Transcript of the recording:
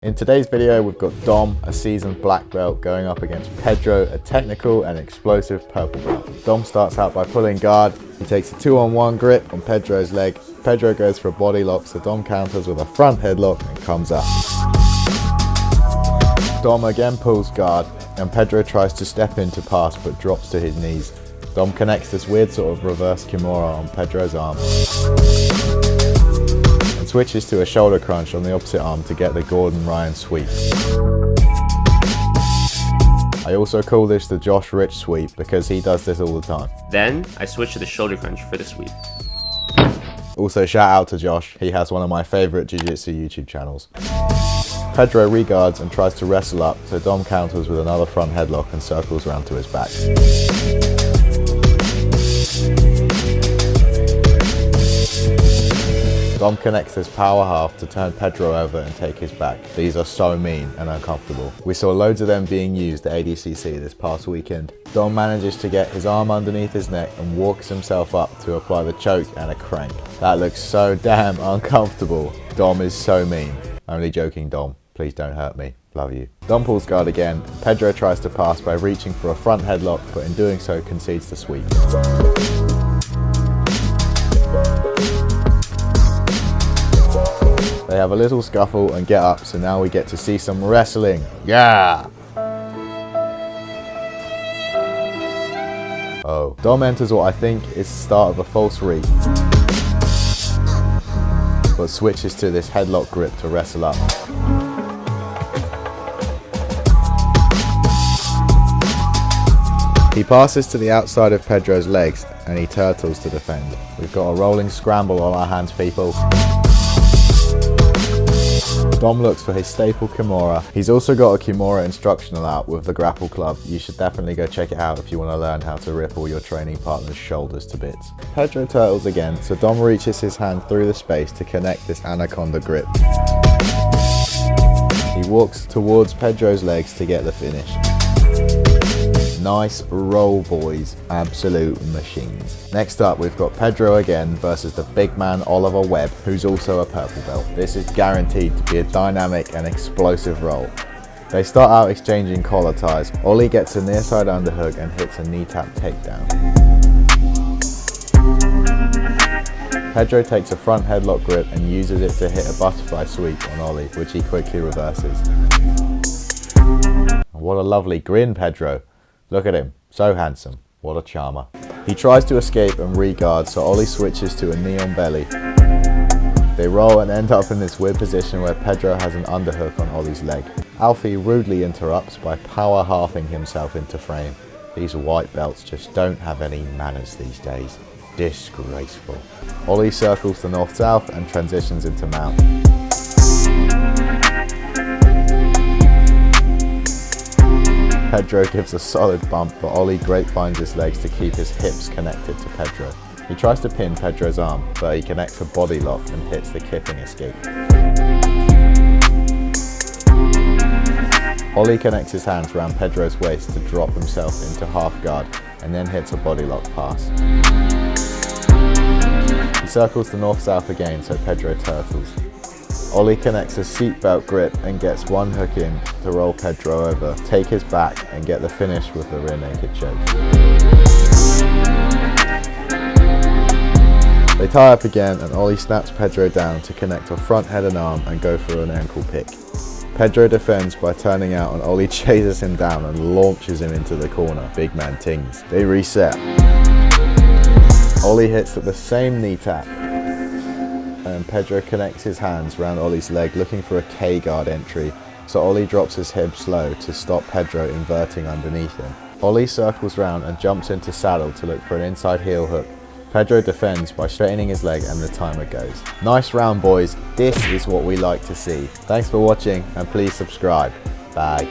In today's video, we've got Dom, a seasoned black belt, going up against Pedro, a technical and explosive purple belt. Dom starts out by pulling guard. He takes a 2-on-1 grip on Pedro's leg. Pedro goes for a body lock, so Dom counters with a front headlock and comes up. Dom again pulls guard, and Pedro tries to step in to pass but drops to his knees. Dom connects this weird sort of reverse Kimura on Pedro's arm. Switches to a shoulder crunch on the opposite arm to get the Gordon Ryan sweep. I also call this the Josh Rich sweep because he does this all the time. Then I switch to the shoulder crunch for the sweep. Also shout out to Josh, he has one of my favourite jiu-jitsu YouTube channels. Pedro reguards and tries to wrestle up, so Dom counters with another front headlock and circles round to his back. Dom connects his power half to turn Pedro over and take his back. These are so mean and uncomfortable. We saw loads of them being used at ADCC this past weekend. Dom manages to get his arm underneath his neck and walks himself up to apply the choke and a crank. That looks so damn uncomfortable. Dom is so mean. Only joking, Dom. Please don't hurt me. Love you. Dom pulls guard again. Pedro tries to pass by reaching for a front headlock, but in doing so concedes the sweep. They have a little scuffle and get up, so now we get to see some wrestling. Yeah! Oh. Dom enters what I think is the start of a false read, but switches to this headlock grip to wrestle up. He passes to the outside of Pedro's legs and he turtles to defend. We've got a rolling scramble on our hands, people. Dom looks for his staple Kimura. He's also got a Kimura instructional out with the Grapple Club. You should definitely go check it out if you want to learn how to rip all your training partner's shoulders to bits. Pedro turtles again, so Dom reaches his hand through the space to connect this anaconda grip. He walks towards Pedro's legs to get the finish. Nice roll, boys. Absolute machines. Next up, we've got Pedro again versus the big man Oliver Webb, who's also a purple belt. This is guaranteed to be a dynamic and explosive roll. They start out exchanging collar ties. Ollie gets a near side underhook and hits a knee tap takedown. Pedro takes a front headlock grip and uses it to hit a butterfly sweep on Ollie, which he quickly reverses. What a lovely grin, Pedro. Look at him, so handsome. What a charmer. He tries to escape and re-guard, so Ollie switches to a knee on belly. They roll and end up in this weird position where Pedro has an underhook on Ollie's leg. Alfie rudely interrupts by power halving himself into frame. These white belts just don't have any manners these days. Disgraceful. Ollie circles the north-south and transitions into mount. Pedro gives a solid bump, but Ollie grapevines his legs to keep his hips connected to Pedro. He tries to pin Pedro's arm, but he connects a body lock and hits the kipping escape. Ollie connects his hands around Pedro's waist to drop himself into half guard, and then hits a body lock pass. He circles the north-south again, so Pedro turtles. Ollie connects a seatbelt grip and gets one hook in to roll Pedro over, take his back and get the finish with the rear naked choke. They tie up again and Ollie snaps Pedro down to connect a front head and arm and go for an ankle pick. Pedro defends by turning out and Ollie chases him down and launches him into the corner. Big man tings. They reset. Ollie hits at the same knee tap, and Pedro connects his hands round Ollie's leg looking for a K-guard entry, so Ollie drops his hip slow to stop Pedro inverting underneath him. Ollie circles round and jumps into saddle to look for an inside heel hook. Pedro defends by straightening his leg and the timer goes. Nice round, boys. This is what we like to see. Thanks for watching and please subscribe. Bye.